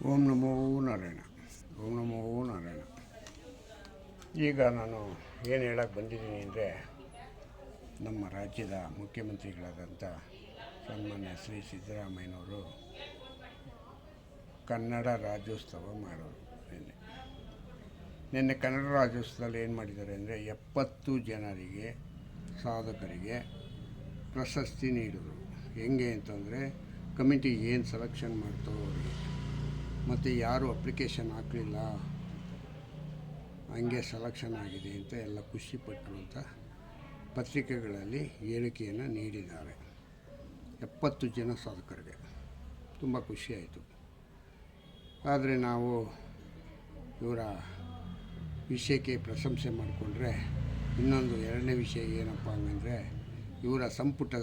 ಓಂ ನಮೋ ನಾರಾಯಣ. ಓಂ ನಮೋ ನಾರಾಯಣ. ಈಗ ನಾನು ಏನು ಹೇಳಕ್ಕೆ ಬಂದಿದ್ದೀನಿ ಅಂದರೆ, ನಮ್ಮ ರಾಜ್ಯದ ಮುಖ್ಯಮಂತ್ರಿಗಳಾದಂಥ ಸನ್ಮಾನ್ಯ ಶ್ರೀ ಸಿದ್ದರಾಮಯ್ಯನವರು ಕನ್ನಡ ರಾಜ್ಯೋತ್ಸವ ಮಾಡೋರು. ನಿನ್ನೆ ಕನ್ನಡ ರಾಜ್ಯೋತ್ಸವದಲ್ಲಿ ಏನು ಮಾಡಿದ್ದಾರೆ ಅಂದರೆ 70 ಜನರಿಗೆ ಸಾಧಕರಿಗೆ ಪ್ರಶಸ್ತಿ ನೀಡಿದರು. ಹೆಂಗೆ ಅಂತಂದರೆ, ಕಮಿಟಿ ಏನು ಸೆಲೆಕ್ಷನ್ ಮಾಡ್ತೋ ಅವರಿಗೆ, ಮತ್ತು ಯಾರು ಅಪ್ಲಿಕೇಶನ್ ಹಾಕಲಿಲ್ಲ ಹಂಗೆ ಸೆಲೆಕ್ಷನ್ ಆಗಿದೆ ಅಂತ ಎಲ್ಲ ಖುಷಿಪಟ್ಟರು ಅಂತ ಪತ್ರಿಕೆಗಳಲ್ಲಿ ಹೇಳಿಕೆಯನ್ನು ನೀಡಿದ್ದಾರೆ. 70 ಜನ ಸಾಧಕರಿಗೆ ತುಂಬ ಖುಷಿಯಾಯಿತು. ಆದರೆ ನಾವು ಇವರ ವಿಷಯಕ್ಕೆ ಪ್ರಶಂಸೆ ಮಾಡಿಕೊಂಡ್ರೆ, ಇನ್ನೊಂದು ಎರಡನೇ ವಿಷಯ ಏನಪ್ಪ ಹಂಗಂದರೆ, ಇವರ ಸಂಪುಟ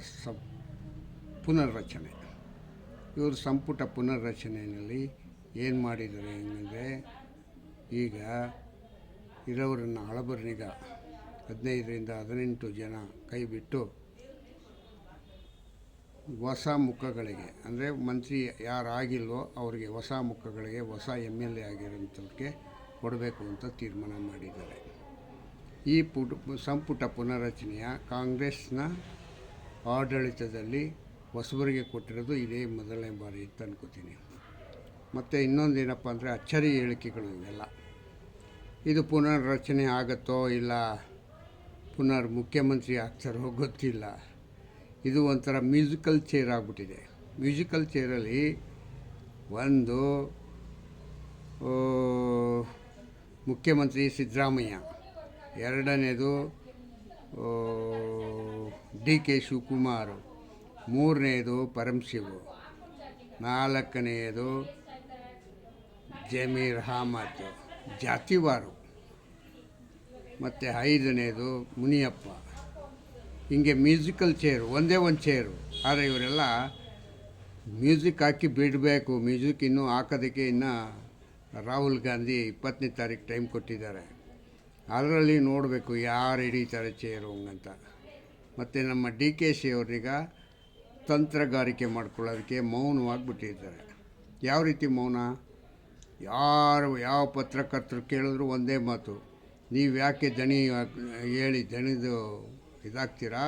ಪುನರ್ರಚನೆ. ಇವರು ಸಂಪುಟ ಪುನರ್ರಚನೆಯಲ್ಲಿ ಏನು ಮಾಡಿದ್ದಾರೆ ಹೆಂಗಂದರೆ, ಈಗ ಇರೋರನ್ನು ಹಳಬರನಿಗ 15ರಿಂದ 18 ಜನ ಕೈ ಬಿಟ್ಟು ಹೊಸ ಮುಖಗಳಿಗೆ, ಅಂದರೆ ಮಂತ್ರಿ ಯಾರಾಗಿಲ್ವೋ ಅವರಿಗೆ ಹೊಸ ಮುಖಗಳಿಗೆ, ಹೊಸ MLA ಆಗಿರೋಂಥವ್ರಿಗೆ ಕೊಡಬೇಕು ಅಂತ ತೀರ್ಮಾನ ಮಾಡಿದ್ದಾರೆ. ಈ ಸಂಪುಟ ಪುನರ್ರಚನೆಯ ಕಾಂಗ್ರೆಸ್ನ ಆಡಳಿತದಲ್ಲಿ ಹೊಸಬರಿಗೆ ಕೊಟ್ಟಿರೋದು ಇದೇ ಮೊದಲನೇ ಬಾರಿ ಅಂತ ಅನ್ಕೋತೀನಿ. ಮತ್ತು ಇನ್ನೊಂದೇನಪ್ಪ ಅಂದರೆ, ಅಚ್ಚರಿ ಹೇಳಿಕೆಗಳು ಇವೆಲ್ಲ. ಇದು ಪುನರ್ರಚನೆ ಆಗುತ್ತೋ ಇಲ್ಲ ಮುಖ್ಯಮಂತ್ರಿ ಆಗ್ತಾರೋ ಗೊತ್ತಿಲ್ಲ. ಇದು ಒಂಥರ ಮ್ಯೂಸಿಕಲ್ ಚೇರ್ ಆಗಿಬಿಟ್ಟಿದೆ. ಮ್ಯೂಸಿಕಲ್ ಚೇರಲ್ಲಿ ಒಂದು ಮುಖ್ಯಮಂತ್ರಿ ಸಿದ್ದರಾಮಯ್ಯ, ಎರಡನೇದು DK ಶಿವಕುಮಾರ್, ಮೂರನೇದು ಪರಮಶಿವು, ನಾಲ್ಕನೆಯದು ಜಮೀರ್ ಅಹಮದ್ ಜಾತಿವಾರು, ಮತ್ತು 5ನೇದು ಮುನಿಯಪ್ಪ. ಹೀಗೆ ಮ್ಯೂಸಿಕಲ್ ಚೇರು, ಒಂದೇ ಒಂದು ಚೇರು. ಆದರೆ ಇವರೆಲ್ಲ ಮ್ಯೂಸಿಕ್ ಹಾಕಿ ಬಿಡಬೇಕು. ಮ್ಯೂಸಿಕ್ ಇನ್ನೂ ಹಾಕೋದಕ್ಕೆ ಇನ್ನು ರಾಹುಲ್ ಗಾಂಧಿ 20ನೇ ತಾರೀಕು ಟೈಮ್ ಕೊಟ್ಟಿದ್ದಾರೆ. ಅದರಲ್ಲಿ ನೋಡಬೇಕು ಯಾರು ಹಿಡಿತಾರೆ ಚೇರು ಹಂಗಂತ. ಮತ್ತು ನಮ್ಮ DKC ಅವ್ರನ್ನೀಗ ತಂತ್ರಗಾರಿಕೆ ಮಾಡ್ಕೊಳ್ಳೋದಕ್ಕೆ ಮೌನವಾಗಿಬಿಟ್ಟಿದ್ದಾರೆ. ಯಾವ ರೀತಿ ಮೌನ? ಯಾವ ಪತ್ರಕರ್ತರು ಕೇಳಿದ್ರು ಒಂದೇ ಮಾತು, ನೀವು ಯಾಕೆ ದಣಿದು ಇದಾಗ್ತೀರಾ,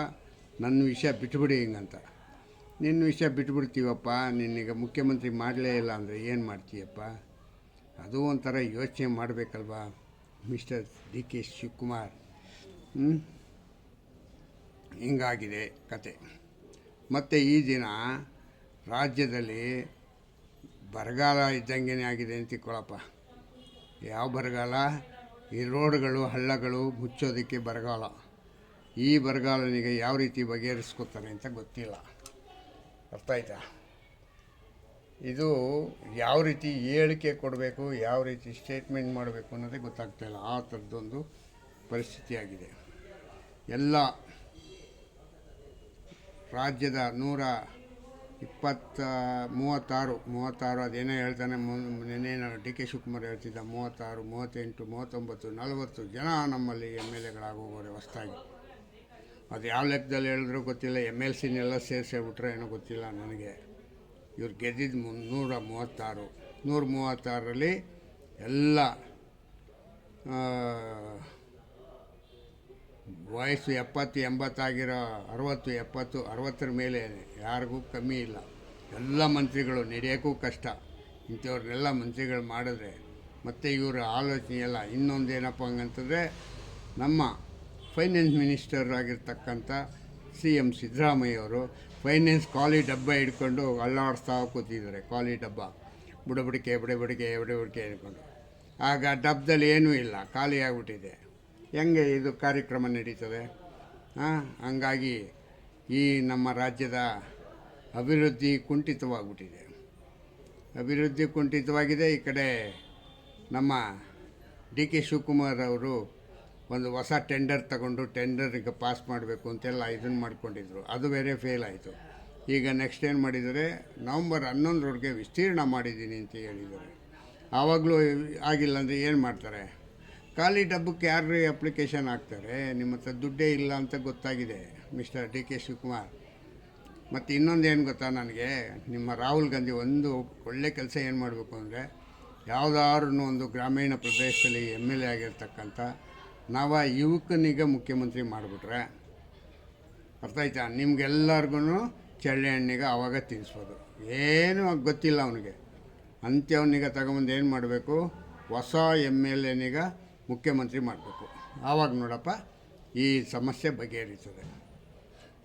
ನನ್ನ ವಿಷಯ ಬಿಟ್ಬಿಡಿ ಹಿಂಗಂತ. ನಿನ್ನ ವಿಷಯ ಬಿಟ್ಬಿಡ್ತೀವಪ್ಪ, ನಿನ್ನೀಗ ಮುಖ್ಯಮಂತ್ರಿ ಮಾಡಲೇ ಇಲ್ಲ ಅಂದರೆ ಏನು ಮಾಡ್ತೀಯಪ್ಪ? ಅದು ಒಂಥರ ಯೋಚನೆ ಮಾಡಬೇಕಲ್ವಾ ಮಿಸ್ಟರ್ DK ಶಿವಕುಮಾರ್. ಹಿಂಗಾಗಿದೆ ಕತೆ. ಮತ್ತು ಈ ದಿನ ರಾಜ್ಯದಲ್ಲಿ ಬರಗಾಲ ಇದ್ದಂಗೆ ಆಗಿದೆ ಅಂತ ತಿಳ್ಕೊಳಪ್ಪ. ಯಾವ ಬರಗಾಲ? ಈ ರೋಡ್ಗಳು ಹಳ್ಳಗಳು ಮುಚ್ಚೋದಕ್ಕೆ ಬರಗಾಲ. ಈ ಬರಗಾಲನಿಗೆ ಯಾವ ರೀತಿ ಬಗೆಹರಿಸ್ಕೋತಾರೆ ಅಂತ ಗೊತ್ತಿಲ್ಲ. ಅರ್ಥ ಆಯ್ತಾ? ಇದು ಯಾವ ರೀತಿ ಹೇಳಿಕೆ ಕೊಡಬೇಕು, ಯಾವ ರೀತಿ ಸ್ಟೇಟ್ಮೆಂಟ್ ಮಾಡಬೇಕು ಅನ್ನೋದೇ ಗೊತ್ತಾಗ್ತಾಯಿಲ್ಲ. ಆ ಥರದ್ದೊಂದು ಪರಿಸ್ಥಿತಿಯಾಗಿದೆ. ಎಲ್ಲ ರಾಜ್ಯದ 136 ಅದೇನೋ ಹೇಳ್ತಾನೆ, ನೆನ್ನೇನೋ DK ಶಿವಕುಮಾರ್ ಹೇಳ್ತಿದ್ದ, 36, 38, 39, 40 ಜನ ನಮ್ಮಲ್ಲಿ MLAಗಳಾಗೋಗೋರೆ ಹೊಸ್ದಾಗಿ. ಅದು ಯಾವ ಲೆಕ್ಕದಲ್ಲಿ ಹೇಳಿದ್ರೂ ಗೊತ್ತಿಲ್ಲ. MLCನೆಲ್ಲ ಸೇರಿಸ್ಬಿಟ್ರೆ ಏನೋ ಗೊತ್ತಿಲ್ಲ ನನಗೆ. ಇವ್ರು ಗೆದ್ದಿದ್ದು 136. 136ರಲ್ಲಿ ಎಲ್ಲ ವಯಸ್ಸು 70, 80 ಆಗಿರೋ, 60, 70, 60 ಮೇಲೆ ಯಾರಿಗೂ ಕಮ್ಮಿ ಇಲ್ಲ. ಎಲ್ಲ ಮಂತ್ರಿಗಳು ನಡೆಯೋಕ್ಕೂ ಕಷ್ಟ. ಇಂಥವ್ರನ್ನೆಲ್ಲ ಮಂತ್ರಿಗಳು ಮಾಡಿದ್ರೆ ಮತ್ತು ಇವರ ಆಲೋಚನೆ ಎಲ್ಲ. ಇನ್ನೊಂದೇನಪ್ಪ ಹಂಗಂತಂದರೆ, ನಮ್ಮ ಫೈನಾನ್ಸ್ ಮಿನಿಸ್ಟರ್ ಆಗಿರ್ತಕ್ಕಂಥ CM ಸಿದ್ದರಾಮಯ್ಯವರು ಫೈನಾನ್ಸ್ ಖಾಲಿ ಡಬ್ಬ ಹಿಡ್ಕೊಂಡು ಅಲ್ಲಾಡಿಸ್ತಾ ಕೂತಿದ್ದಾರೆ. ಖಾಲಿ ಡಬ್ಬ, ಬುಡಬಡಿಕೆ ಹಿಡ್ಕೊಂಡು. ಆಗ ಡಬ್ಬದಲ್ಲಿ ಏನೂ ಇಲ್ಲ, ಖಾಲಿ ಆಗಿಬಿಟ್ಟಿದೆ. ಹೆಂಗೆ ಇದು ಕಾರ್ಯಕ್ರಮ ನಡೀತದೆ? ಹಂಗಾಗಿ ಈ ನಮ್ಮ ರಾಜ್ಯದ ಅಭಿವೃದ್ಧಿ ಕುಂಠಿತವಾಗಿದೆ. ಈ ಕಡೆ ನಮ್ಮ DK ಶಿವಕುಮಾರ್ ಅವರು ಒಂದು ಹೊಸ ಟೆಂಡರ್ ತಗೊಂಡು ಟೆಂಡರಿಗೆ ಪಾಸ್ ಮಾಡಬೇಕು ಅಂತೆಲ್ಲ ಇದನ್ನು ಮಾಡ್ಕೊಂಡಿದ್ರು. ಅದು ಬೇರೆ ಫೇಲ್ ಆಯಿತು. ಈಗ ನೆಕ್ಸ್ಟ್ ಏನು ಮಾಡಿದ್ದಾರೆ, ನವಂಬರ್ 11ರವರೆಗೆ ವಿಸ್ತೀರ್ಣ ಮಾಡಿದ್ದೀನಿ ಅಂತ ಹೇಳಿದ್ದಾರೆ. ಆವಾಗಲೂ ಆಗಿಲ್ಲ ಅಂದರೆ ಏನು ಮಾಡ್ತಾರೆ? ಖಾಲಿ ಡಬ್ಬಕ್ಕೆ ಯಾರು ಅಪ್ಲಿಕೇಶನ್ ಹಾಕ್ತಾರೆ? ನಿಮ್ಮ ಹತ್ರ ದುಡ್ಡೇ ಇಲ್ಲ ಅಂತ ಗೊತ್ತಾಗಿದೆ ಮಿಸ್ಟರ್ DK ಶಿವಕುಮಾರ್. ಮತ್ತು ಇನ್ನೊಂದು ಏನು ಗೊತ್ತಾ ನನಗೆ, ನಿಮ್ಮ ರಾಹುಲ್ ಗಾಂಧಿ ಒಂದು ಒಳ್ಳೆ ಕೆಲಸ ಏನು ಮಾಡಬೇಕು ಅಂದರೆ, ಯಾವುದಾದ್ರೂ ಒಂದು ಗ್ರಾಮೀಣ ಪ್ರದೇಶದಲ್ಲಿ ಎಮ್ ಎಲ್ ಎ ಆಗಿರ್ತಕ್ಕಂಥ ನವ ಯುವಕನಿಗೆ ಮುಖ್ಯಮಂತ್ರಿ ಮಾಡಿಬಿಟ್ರೆ ಅರ್ಥ ಆಯ್ತಾ, ನಿಮ್ಗೆಲ್ಲರಿಗೂ ಚಳ್ಳೆ ಹಣ್ಣಿಗೆ ಆವಾಗ ತಿನ್ನಿಸ್ಬೋದು. ಏನೂ ಗೊತ್ತಿಲ್ಲ ಅವನಿಗೆ, ಅಂಥವನಿಗೆ ತಗೊಂಬಂದು ಏನು ಮಾಡಬೇಕು, ಹೊಸ ಎಮ್ ಎಲ್ ಎನಿಗ ಮುಖ್ಯಮಂತ್ರಿ ಮಾಡಬೇಕು. ಆವಾಗ ನೋಡಪ್ಪ ಈ ಸಮಸ್ಯೆ ಬಗೆಹರಿತದೆ.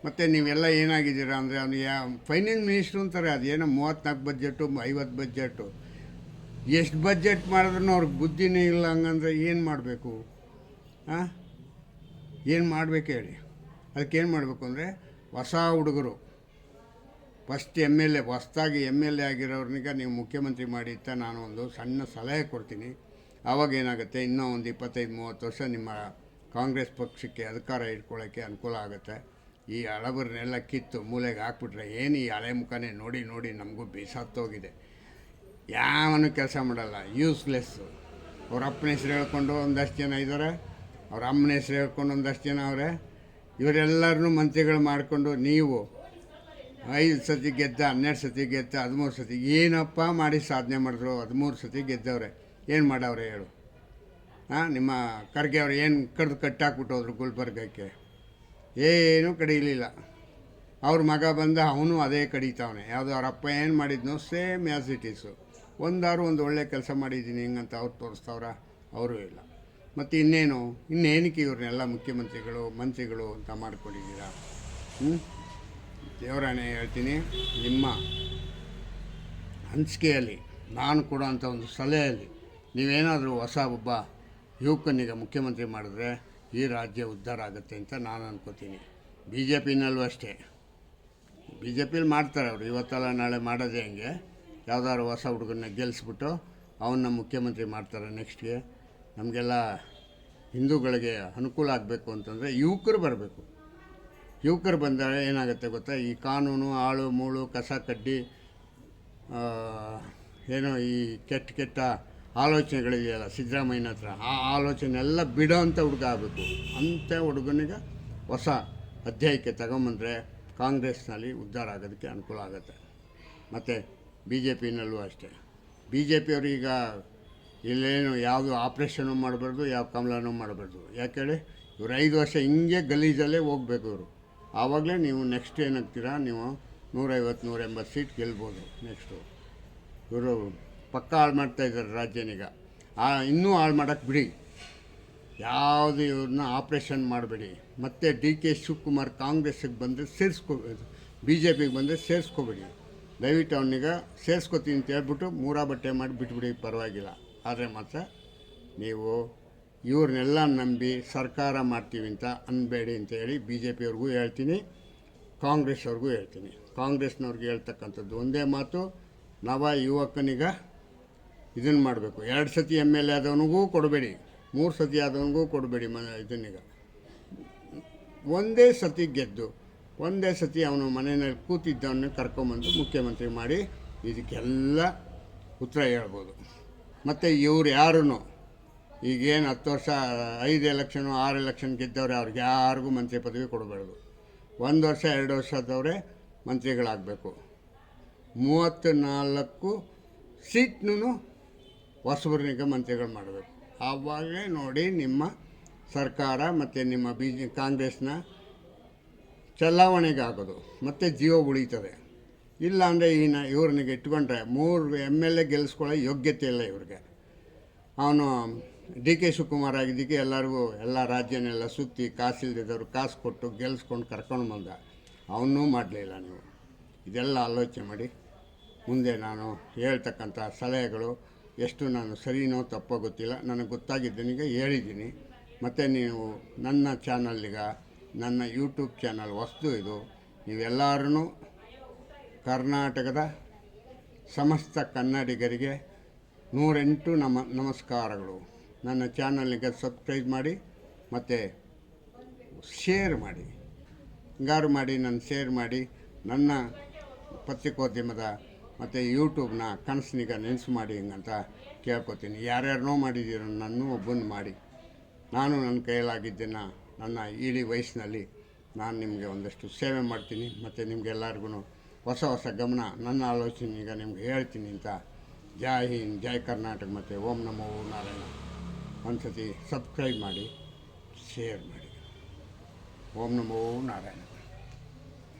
ಮತ್ತು ನೀವೆಲ್ಲ ಏನಾಗಿದ್ದೀರಾ ಅಂದರೆ ಅವನು ಫೈನಾನ್ಸ್ ಮಿನಿಸ್ಟ್ರು ಅಂತಾರೆ, ಅದೇನೋ 34 ಬಜೆಟು 50 ಬಜೆಟು, ಎಷ್ಟು ಬಜೆಟ್ ಮಾಡಿದ್ರೂ ಅವ್ರಿಗೆ ಬುದ್ಧಿನೇ ಇಲ್ಲ. ಹಂಗಂದ್ರೆ ಏನು ಮಾಡಬೇಕು? ಏನು ಮಾಡಬೇಕು ಹೇಳಿ? ಅದಕ್ಕೇನು ಮಾಡಬೇಕು ಅಂದರೆ ಹೊಸ ಹುಡುಗರು ಫಸ್ಟ್ ಹೊಸದಾಗಿ ಎಮ್ ಎಲ್ ಎ ಆಗಿರೋರ್ನಿಗೆ ನೀವು ಮುಖ್ಯಮಂತ್ರಿ ಮಾಡಿ ಅಂತ ನಾನು ಒಂದು ಸಣ್ಣ ಸಲಹೆ ಕೊಡ್ತೀನಿ. ಆವಾಗ ಏನಾಗುತ್ತೆ, ಇನ್ನೂ ಒಂದು 25-30 ವರ್ಷ ನಿಮ್ಮ ಕಾಂಗ್ರೆಸ್ ಪಕ್ಷಕ್ಕೆ ಅಧಿಕಾರ ಇಟ್ಕೊಳ್ಳೋಕ್ಕೆ ಅನುಕೂಲ ಆಗುತ್ತೆ. ಈ ಹಳಬರನ್ನೆಲ್ಲ ಕಿತ್ತು ಮೂಲೆಗೆ ಹಾಕ್ಬಿಟ್ರೆ ಏನು ಈ ಹಳೆ ಮುಖನೇ ನೋಡಿ ನೋಡಿ ನಮಗೂ ಬೇಸತ್ತೋಗಿದೆ. ಯಾವನು ಕೆಲಸ ಮಾಡಲ್ಲ, ಯೂಸ್ಲೆಸ್ಸು. ಅವ್ರ ಅಪ್ಪನ ಹೆಸ್ರು ಹೇಳ್ಕೊಂಡು ಒಂದಷ್ಟು ಜನ ಇದ್ದಾರೆ, ಅವ್ರ ಅಮ್ಮನ ಹೆಸ್ರು ಹೇಳ್ಕೊಂಡು ಒಂದಷ್ಟು ಜನ ಅವರೇ. ಇವರೆಲ್ಲರನ್ನೂ ಮಂತ್ರಿಗಳು ಮಾಡಿಕೊಂಡು ನೀವು 5 ಸತಿ ಗೆದ್ದ, 12 ಸತಿ ಗೆದ್ದ, 13 ಸತಿ ಏನಪ್ಪ ಮಾಡಿ ಸಾಧನೆ ಮಾಡಿದ್ರು? 13 ಸತಿ ಗೆದ್ದವ್ರೆ, ಏನು ಮಾಡವ್ರೆ ಹೇಳು? ನಿಮ್ಮ ಖರ್ಗೆ ಅವ್ರು ಏನು ಕಟ್ಟಾಕ್ಬಿಟ್ಟು ಹೋದ್ರು ಗುಲ್ಬರ್ಗಕ್ಕೆ? ಏನೂ ಕಡಿಲಿಲ್ಲ. ಅವ್ರ ಮಗ ಬಂದ, ಅವನು ಅದೇ ಕಡಿತಾವನೆ. ಯಾವುದೋ ಅವ್ರ ಅಪ್ಪ ಏನು ಮಾಡಿದ್ನೋ ಸೇಮ್ ಆ್ಯಸ್ ಇಟ್ ಈಸು. ಒಂದು ಒಳ್ಳೆ ಕೆಲಸ ಮಾಡಿದ್ದೀನಿ ಹಿಂಗಂತ ಅವ್ರು ತೋರಿಸ್ತವ್ರ? ಅವರೂ ಇಲ್ಲ. ಮತ್ತು ಇನ್ನೇನಕ್ಕೆ ಇವ್ರನ್ನೆಲ್ಲ ಮುಖ್ಯಮಂತ್ರಿಗಳು ಮಂತ್ರಿಗಳು ಅಂತ ಮಾಡ್ಕೊಂಡಿದ್ದೀರಾ? ದೇವರಾಣೆ ಹೇಳ್ತೀನಿ, ನಿಮ್ಮ ಹಂಚಿಕೆಯಲ್ಲಿ ನಾನು ಕೊಡೋಂಥ ಒಂದು ಸಲಹೆಯಲ್ಲಿ ನೀವೇನಾದರೂ ಹೊಸ ಒಬ್ಬ ಯುವಕನಿಗೆ ಮುಖ್ಯಮಂತ್ರಿ ಮಾಡಿದ್ರೆ ಈ ರಾಜ್ಯ ಉದ್ಧಾರ ಆಗುತ್ತೆ ಅಂತ ನಾನು ಅನ್ಕೋತೀನಿ. ಬಿ ಜೆ ಪಿನಲ್ಲೂ ಅಷ್ಟೇ, ಬಿ ಜೆ ಪಿಲಿ ಮಾಡ್ತಾರೆ ಅವರು, ಇವತ್ತಲ್ಲ ನಾಳೆ ಮಾಡೋದೇ ಹಂಗೆ. ಯಾವುದಾದ್ರು ಹೊಸ ಹುಡುಗನ್ನ ಗೆಲ್ಲಿಸ್ಬಿಟ್ಟು ಅವನ್ನ ಮುಖ್ಯಮಂತ್ರಿ ಮಾಡ್ತಾರೆ ನೆಕ್ಸ್ಟ್ಗೆ. ನಮಗೆಲ್ಲ ಹಿಂದೂಗಳಿಗೆ ಅನುಕೂಲ ಆಗಬೇಕು ಅಂತಂದರೆ ಯುವಕರು ಬರಬೇಕು. ಯುವಕರು ಬಂದರೆ ಏನಾಗುತ್ತೆ ಗೊತ್ತಾ, ಈ ಕಾನೂನು ಆಳು ಮೂಳು ಕಸ ಕಡ್ಡಿ ಏನೋ ಈ ಕೆಟ್ಟ ಆಲೋಚನೆಗಳಿದೆಯಲ್ಲ ಸಿದ್ದರಾಮಯ್ಯನ ಹತ್ರ, ಆ ಆಲೋಚನೆ ಎಲ್ಲ ಬಿಡೋ ಅಂಥ ಹುಡುಗ ಆಗಬೇಕು. ಅಂಥ ಹುಡುಗನಿಗೆ ಹೊಸ ಅಧ್ಯಾಯಕ್ಕೆ ತಗೊಂಬಂದರೆ ಕಾಂಗ್ರೆಸ್ನಲ್ಲಿ ಉದ್ಧಾರ ಆಗೋದಕ್ಕೆ ಅನುಕೂಲ ಆಗುತ್ತೆ. ಮತ್ತು ಬಿ ಜೆ ಪಿನಲ್ಲೂ ಅಷ್ಟೇ. ಬಿ ಜೆ ಪಿಯವ್ರೀಗ ಇಲ್ಲೇನು ಯಾವುದು ಆಪ್ರೇಷನ್ನು ಮಾಡಬಾರ್ದು, ಯಾವ ಕಮಲನೂ ಮಾಡಬಾರ್ದು. ಯಾಕೇಳಿ, ಇವರು 5 ವರ್ಷ ಹಿಂಗೆ ಗಲೀಜಲ್ಲೇ ಹೋಗಬೇಕು ಇವರು. ಆವಾಗಲೇ ನೀವು ನೆಕ್ಸ್ಟ್ ಏನಾಗ್ತೀರಾ, ನೀವು 150-180 ಸೀಟ್ ಗೆಲ್ಬೋದು ನೆಕ್ಸ್ಟು. ಇವರು ಪಕ್ಕ ಹಾಳು ಮಾಡ್ತಾಯಿದ್ದಾರೆ ರಾಜ್ಯನೀಗ. ಇನ್ನೂ ಹಾಳು ಮಾಡೋಕ್ಕೆ ಬಿಡಿ, ಯಾವುದು ಇವ್ರನ್ನ ಆಪ್ರೇಷನ್ ಮಾಡಬೇಡಿ. ಮತ್ತು ಡಿ ಕೆ ಶಿವಕುಮಾರ್ ಕಾಂಗ್ರೆಸ್ಸಿಗೆ ಬಂದರೆ ಬಿ ಜೆ ಪಿಗೆ ಬಂದರೆ ಸೇರಿಸ್ಕೋಬೇಡಿ. ದಯವಿಟ್ಟು ಅವನಿಗ ಸೇರಿಸ್ಕೋತೀನಿ ಅಂತ ಹೇಳ್ಬಿಟ್ಟು ಬಟ್ಟೆ ಮಾಡಿ ಬಿಟ್ಬಿಡಿ, ಪರವಾಗಿಲ್ಲ. ಆದರೆ ಮಾತ್ರ ನೀವು ಇವ್ರನ್ನೆಲ್ಲ ನಂಬಿ ಸರ್ಕಾರ ಮಾಡ್ತೀವಿ ಅಂತ ಅನ್ಬೇಡಿ ಅಂತ ಹೇಳಿ ಬಿ ಜೆ ಪಿಯವ್ರಿಗೂ ಹೇಳ್ತೀನಿ, ಕಾಂಗ್ರೆಸ್ ಅವ್ರಿಗೂ ಹೇಳ್ತೀನಿ. ಕಾಂಗ್ರೆಸ್ನವ್ರಿಗೆ ಹೇಳ್ತಕ್ಕಂಥದ್ದು ಒಂದೇ ಮಾತು, ನವ ಯುವಕನಿಗ ಇದನ್ನು ಮಾಡಬೇಕು. 2 ಸತಿ ಎಮ್ ಎಲ್ ಎ ಆದವನಿಗೂ ಕೊಡಬೇಡಿ, 3 ಸತಿ ಆದವನಿಗೂ ಕೊಡಬೇಡಿ. ಇದನ್ನೀಗ ಒಂದೇ ಸತಿ ಗೆದ್ದು ಒಂದೇ ಸತಿ ಅವನು ಮನೆಯಲ್ಲಿ ಕೂತಿದ್ದವನ್ನ ಕರ್ಕೊಂಬಂದು ಮುಖ್ಯಮಂತ್ರಿ ಮಾಡಿ ಇದಕ್ಕೆಲ್ಲ ಉತ್ತರ ಹೇಳ್ಬೋದು. ಮತ್ತು ಇವ್ರು ಯಾರೂ ಈಗೇನು 10 ವರ್ಷ 5 ಎಲೆಕ್ಷನು 6 ಎಲೆಕ್ಷನ್ ಗೆದ್ದವ್ರೆ, ಅವ್ರಿಗೆ ಯಾರಿಗೂ ಮಂತ್ರಿ ಪದವಿ ಕೊಡಬಾರ್ದು. 1 ವರ್ಷ 2 ವರ್ಷದವರೇ ಮಂತ್ರಿಗಳಾಗಬೇಕು. 34 ಸೀಟ್ನೂ ಹೊಸಬರನಿಗೆ ಮಂತ್ರಿಗಳು ಮಾಡಬೇಕು. ಆವಾಗಲೇ ನೋಡಿ ನಿಮ್ಮ ಸರ್ಕಾರ ಮತ್ತು ನಿಮ್ಮ ಕಾಂಗ್ರೆಸ್ನ ಚಲಾವಣೆಗೆ ಆಗೋದು, ಮತ್ತು ಜೀವ ಉಳೀತದೆ. ಇಲ್ಲ ಅಂದರೆ ಇವ್ರನಿಗೆ ಇಟ್ಕೊಂಡ್ರೆ 3 ಎಮ್ ಎಲ್ ಎ ಗೆಲ್ಲಿಸ್ಕೊಳ್ಳೋ ಯೋಗ್ಯತೆ ಇಲ್ಲ ಇವ್ರಿಗೆ. ಅವನು ಡಿ ಕೆ ಶಿವಕುಮಾರ್ ಆಗಿದ್ದಕ್ಕೆ ಎಲ್ಲ ರಾಜ್ಯನೆಲ್ಲ ಸುತ್ತಿ ಕಾಸಿಲ್ದಿದ್ದವರು ಕಾಸು ಕೊಟ್ಟು ಗೆಲ್ಲಿಸ್ಕೊಂಡು ಕರ್ಕೊಂಡು ಬಂದ. ಅವನ್ನೂ ಮಾಡಲಿಲ್ಲ ನೀವು. ಇದೆಲ್ಲ ಆಲೋಚನೆ ಮಾಡಿ ಮುಂದೆ ನಾನು ಹೇಳ್ತಕ್ಕಂಥ ಸಲಹೆಗಳು ಎಷ್ಟು ನಾನು ಸರಿನೋ ತಪ್ಪೋ ಗೊತ್ತಿಲ್ಲ, ನನಗೆ ಗೊತ್ತಾಗಿದ್ದನಿಗೆ ಹೇಳಿದ್ದೀನಿ. ಮತ್ತು ನೀವು ನನ್ನ ಚಾನಲ್ಗೆ, ನನ್ನ ಯೂಟ್ಯೂಬ್ ಚಾನಲ್ ಹೊಸದು ಇದು, ನೀವೆಲ್ಲರೂ ಕರ್ನಾಟಕದ ಸಮಸ್ತ ಕನ್ನಡಿಗರಿಗೆ 108 ನಮಸ್ಕಾರಗಳು. ನನ್ನ ಚಾನಲ್ಗೆ ಸಬ್ಸ್ಕ್ರೈಬ್ ಮಾಡಿ ಮತ್ತು ಶೇರ್ ಮಾಡಿ, ಹಿಂಗಾರು ಮಾಡಿ ನನ್ನ ಶೇರ್ ಮಾಡಿ. ನನ್ನ ಪತ್ರಿಕೋದ್ಯಮದ ಮತ್ತು ಯೂಟ್ಯೂಬ್ನ ಕನಸಿನಿಗೆ ನೆನೆಸು ಮಾಡಿ ಹಿಂಗಂತ ಕೇಳ್ಕೊತೀನಿ. ಯಾರ್ಯಾರನೋ ಮಾಡಿದ್ದೀರೋ ನನ್ನೂ ಒಬ್ಬನ ಮಾಡಿ. ನಾನು ನನ್ನ ಕೈಯಲ್ಲಾಗಿದ್ದನ್ನು ನನ್ನ ಇಳಿ ವಯಸ್ಸಿನಲ್ಲಿ ನಾನು ನಿಮಗೆ ಒಂದಷ್ಟು ಸೇವೆ ಮಾಡ್ತೀನಿ. ಮತ್ತು ನಿಮಗೆಲ್ಲರಿಗೂ ಹೊಸ ಗಮನ, ನನ್ನ ಆಲೋಚನೆ ಈಗ ನಿಮ್ಗೆ ಹೇಳ್ತೀನಿ ಅಂತ ಜೈ ಹಿಂದ್, ಜೈ ಕರ್ನಾಟಕ ಮತ್ತು ಓಂ ನಮೋ ನಾರಾಯಣ. ಒಂದು ಸತಿ ಸಬ್ಸ್ಕ್ರೈಬ್ ಮಾಡಿ, ಶೇರ್ ಮಾಡಿ. ಓಂ ನಮೋ ನಾರಾಯಣ.